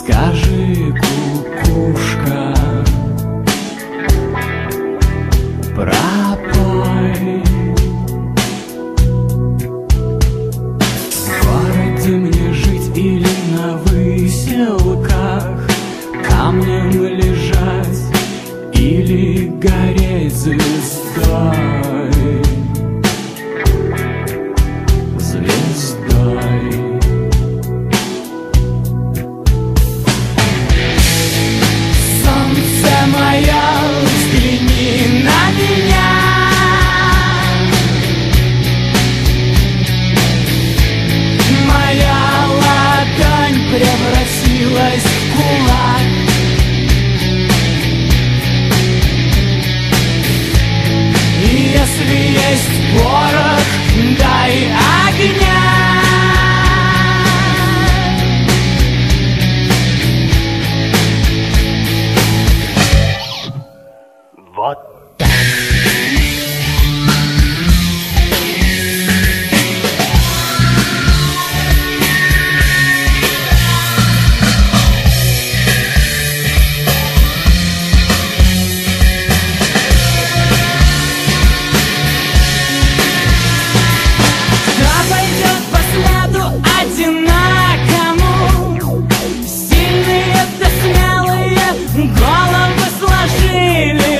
Скажи, кукушка, пропой. В городе мне жить или на выселках, камнем лежать или гореть звездой? Моя, взгляни на меня. Моя ладонь превратилась в кулак. И если есть порох, дай огня. Вот так. Да пойдет по следу одинакому, сильные да смелые головы сложили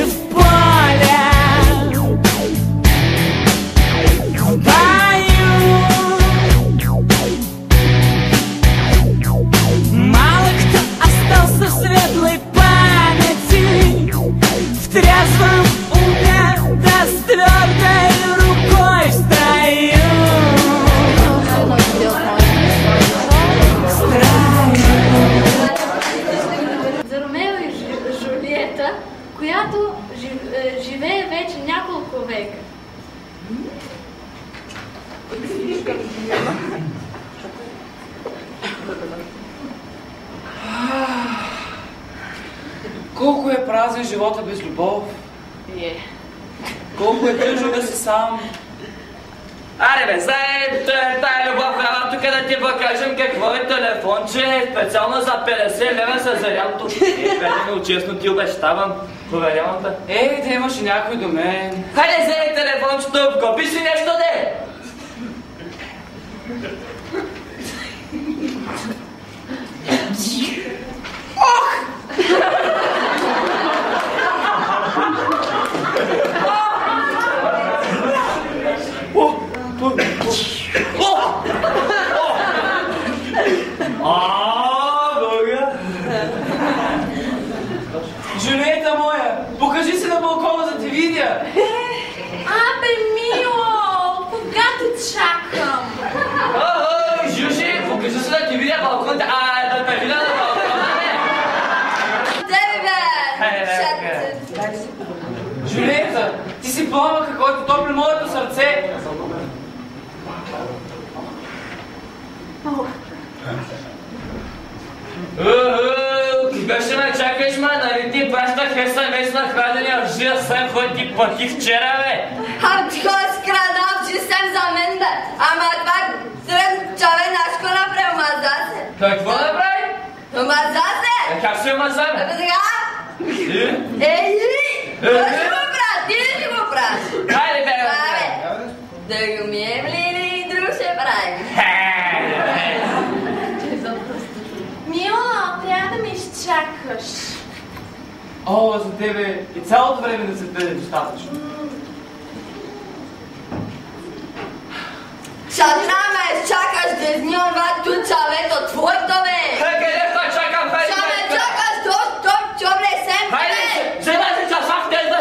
в трезвом уме, да с твердой рукой стою. За Ромео и Жулиета, която живее вече няколко века. Колко е празен живота без любов. Колко е тъжно да си сам. Аре бе, знае тая любов, ама тук да ти покажем какво е телефонче, специално за 50 лева с зарядното. Бе, честно ти обещавам, поверявам те. Да имаш и някой до мен. Хайде, вземи телефончето, купи си нещо, де! Ох! Бога! Жулиета моя, покажи се на балкона да те видя. Абе, мило, кога те чакам? Жужи, покажи се да ти видя балкона, да те видя на балкона, бе! Тебе! Жулиета, ти си пламъка, който топли моето сърце. Кога ще ме чакаш, ма, нали ти пращах SMS на хранения жия сън, който ти платих вчера, бе? Ти кой скрадал, че съм за мен, бе? Ама това човек нашко направи, омаза се. Какво направи? Омаза се! Как се омаза, бе? Абе сега! Кой ще го прави? Ти ли ще го правиш? Хайде, бе, да го мием ли или друг ще прави? Мило, трябва да ме изчакаш. О, за тебе и цялото време да се бъде достатъчно. Ще трябва ме изчакаш да измилва тут човето твоето, бе! Къде ще чакам, хайде, Ще ме чакаш до чобле сем, бе! хайде, взема се часах, те да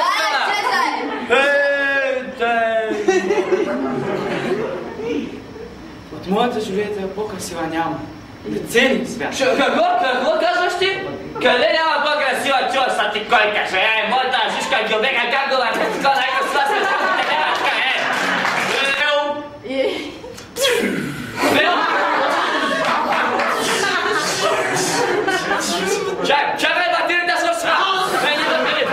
От моята Жулиета по-красива няма. На целия свят. Какво казваш ти? Къде няма по-красива чува са ти кой каже? Моята жишка Гюбека, как го върне? Така нека с вас не знам, те няма така, Чакай, батерията свършва! Мене да бъде!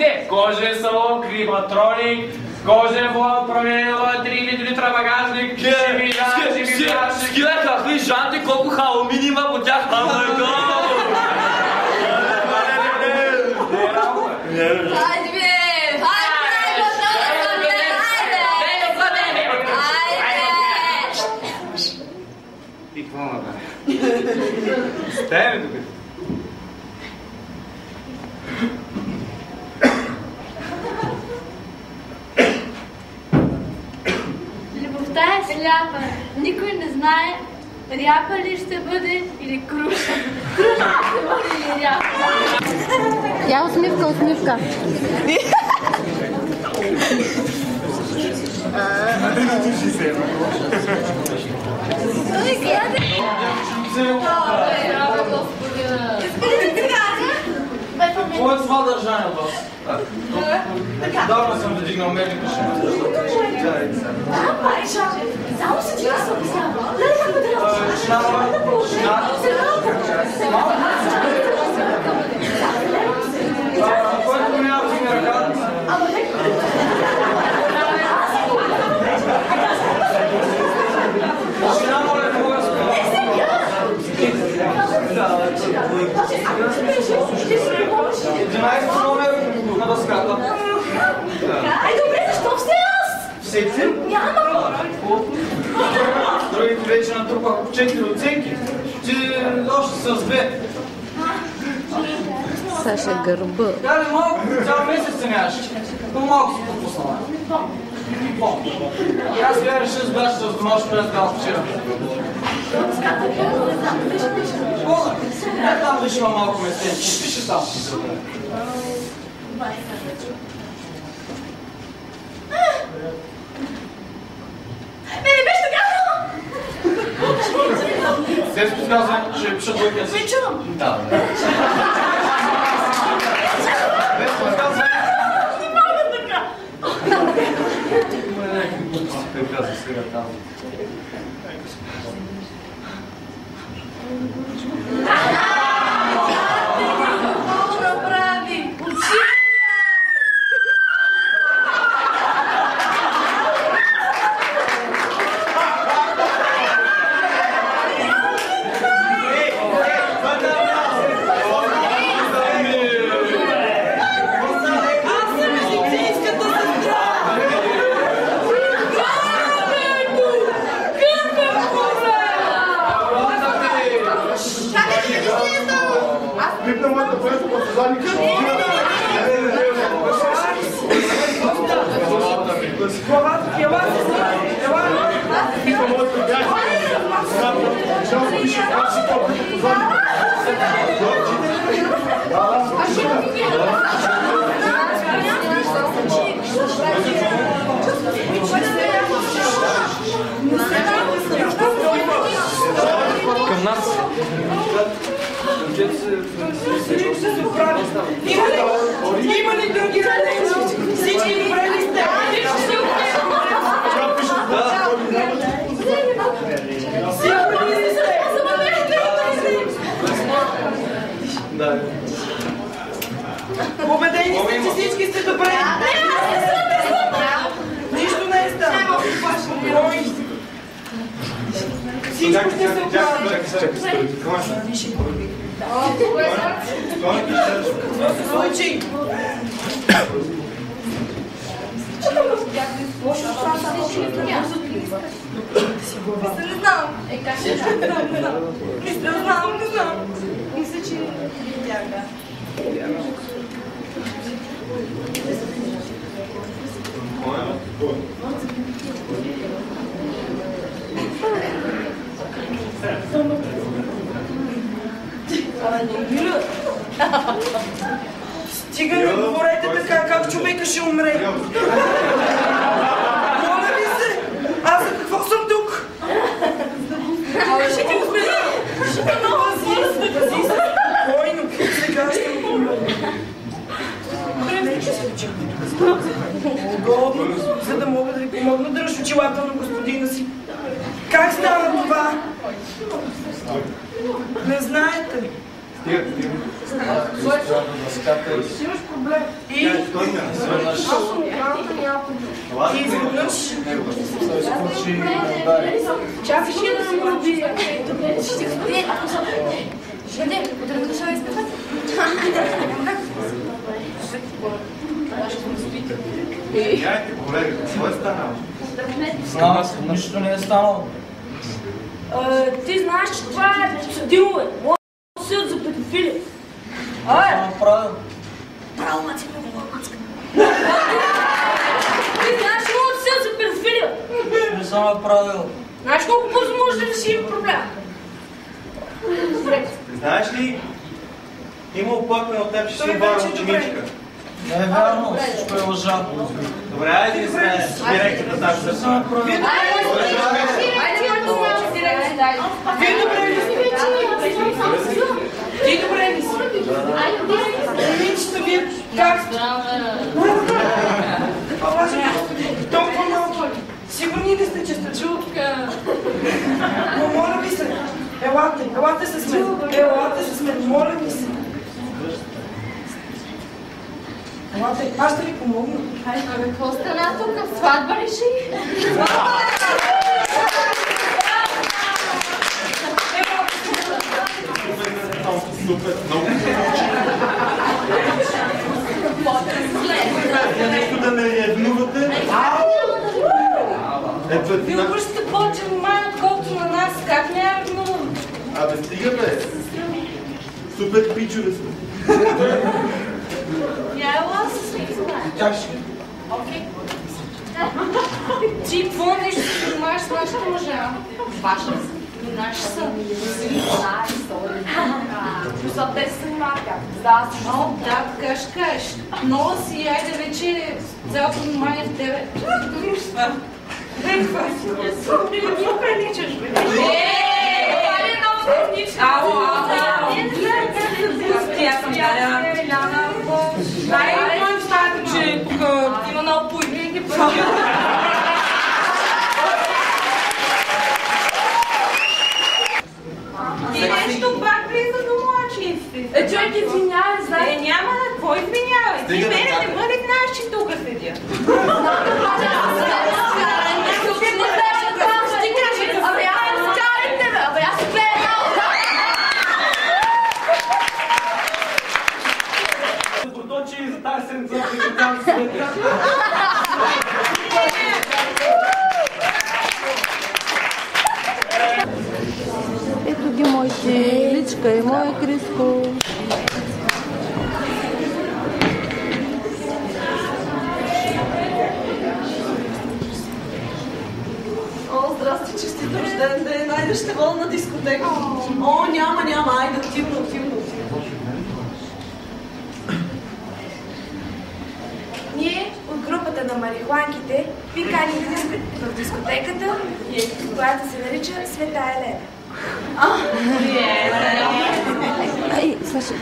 сте? Кожен салон, климатроник, кожен влак, променила 3 литра багажник, Скиле, какви жанти, колко халумини има по тях, Хайде бе! И какво направи? Стай ми тук. Любовта е сляпа. Никой не знае ряпа ли ще бъде или круша. Круша ще бъде или ряпа. Я усмивка. Какво е това държание от вас? Давно съм дигнал мерника, ще ме защото... Само се дигна съм сляпа. Който няма да дигне ръката? Жена, моля, не мога да спомня. 11 номер на дъската. Ай, добре, защо все аз? Всеки? Няма. Другите вече натрупах 4 оценки. Ти още с 2. Саша гърба. Дали малко, цял месец се нямаш. Но малко си пропуснала. И аз сега реших с баща с домашно предал вчера. Не там беше има малко местенче. Пише там. Не беше така! Детското казва, ще пиша двойка си. Не чувам. Да. Детското казва... Не мога така! Те казва сега там. Какво направи? Учи! Пипна моята поезда по съзадника. Пипна моята бяха. Шел се пише, аз си по-пипна по задника. Към нас. Има ли други различни? Всички добре ли сте? Сигурни ли сте? Да. Убедени сте, че всички сте добре? Нищо не е станало. Всичко ще се оправи. Какво се случи? Не знам. Как ще Не знам. Мисля, че бяга. Стига, не говорете така, как човека ще умре. Моля ви се, аз за какво съм тук? Ще ти усмеля. Пази се, спокойно, сега ще го помогна. Удобно, за да мога да ви помогна да ръж очилата на господина си. Как става това? Не знаете. Си имаш проблем. И изведнъж... Чакай, ще да му роби. Бъде, утре да ще изпитат. Яйте, колега, какво е станало? Знам, нищо не е станало. Ти знаеш, че това е съдило, е. Съд за педофилия. Какво направил? Право, маци, много мацка. Ти знаеш, че има съд за педофилия. Не съм направил. Знаеш колко бързо може да реши проблем? Знаеш ли, има оплакване от теб, че си обарна ученичка. Не е вярно, всичко е лъжа. Добре, айде да сме с дирекцията тази. Не съм направил. Вие добре ли си? Ти добре ли си? Момичета, вие как сте? Толкова малко. Сигурни ли сте, че сте чулка? Но моля ви се, елате с мен, моля ви се. Елате, аз ще ви помогна. Абе, какво стана тук? Сватба реши? Супер, много нещо да не еднувате. Вие обръщате повече внимание, отколкото на нас. Как не е ревнувам? Абе, стига бе. Супер пичове сме. Я ела с них знаеш. Тя ще. Окей. Ти какво нещо се занимаваш с нашите мъжа? Ваша са. Наши са. Защото те се занимават как? О, да, така ще кажеш. Много си, айде вече цялото внимание в тебе. Каква си? Не приличаш, бе. Това е много прилича. Ало. Тя съм Даря. Дай, имам в стаята, че тук има много поименки. Ти нещо пак влиза до младшинстве. Човек, извинявай, знае. Няма на какво извинявай. Ти мене не бъде знаеш, че тук седя. Абе, аз съм скарен тебе, абе, аз съм гледал. Проточи за тази седмица, като там света. Ето ги моите личка и моя Криско. О, здрасти, честит рожден ден. Айде ще водя на дискотека. О, няма, айде, отивно. Ние от групата на марихуанките ви каним в дискотеката, която се нарича Света Елена. Ай, Саша.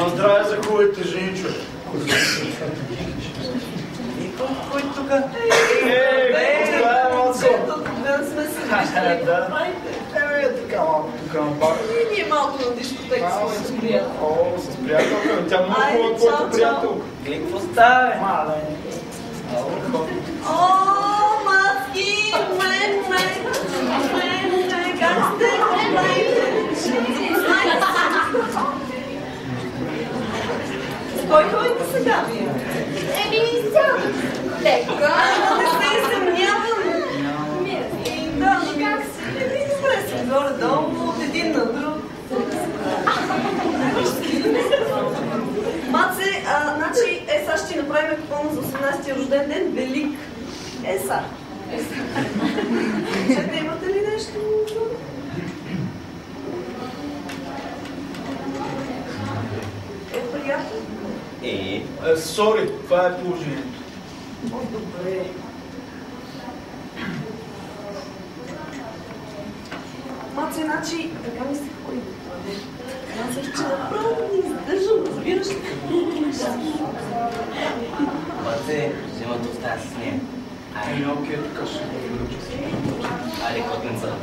Здраве за хубавите жени, човек. Кой тук? Така малко тук на бар. Ние малко на дискотека сме с приятел. О, с приятелка. Тя много хубава твоята приятелка. Какво става? О, маски, как сте? Кой ходите сега вие? Цялото. Дека. Не се съмнявам. Да, но как си? Добре си, горе-долу, от един на друг. Маце, значи, сега ще ти направим купона за 18-ти рожден ден, велик. Са. Чакай, имате ли нещо? Приятно? Сори, това е положението. Добре. Маце, значи, така ми се ходи. Аз ще направо не издържам, разбираш ли? Маце, вземат остая с нея. Окей, така ще го Айде, котенца.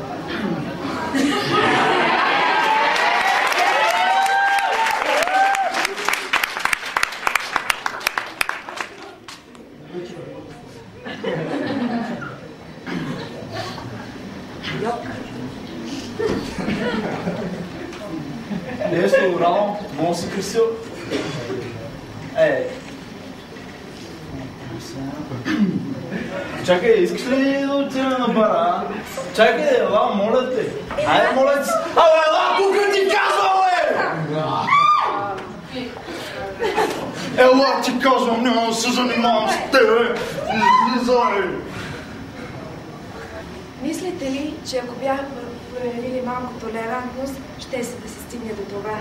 Нещо, Рамо, много си красил. Чакай, искаш ли да отидем на бара? Чакай, ела, моля те. Айде, моля те. Абе, ела, тук ти казвам, Ела, ти казвам, няма да се занимавам с тебе. Излизай. Мислите ли, че ако бяха проявили малко толерантност, ще се да се стигне до това?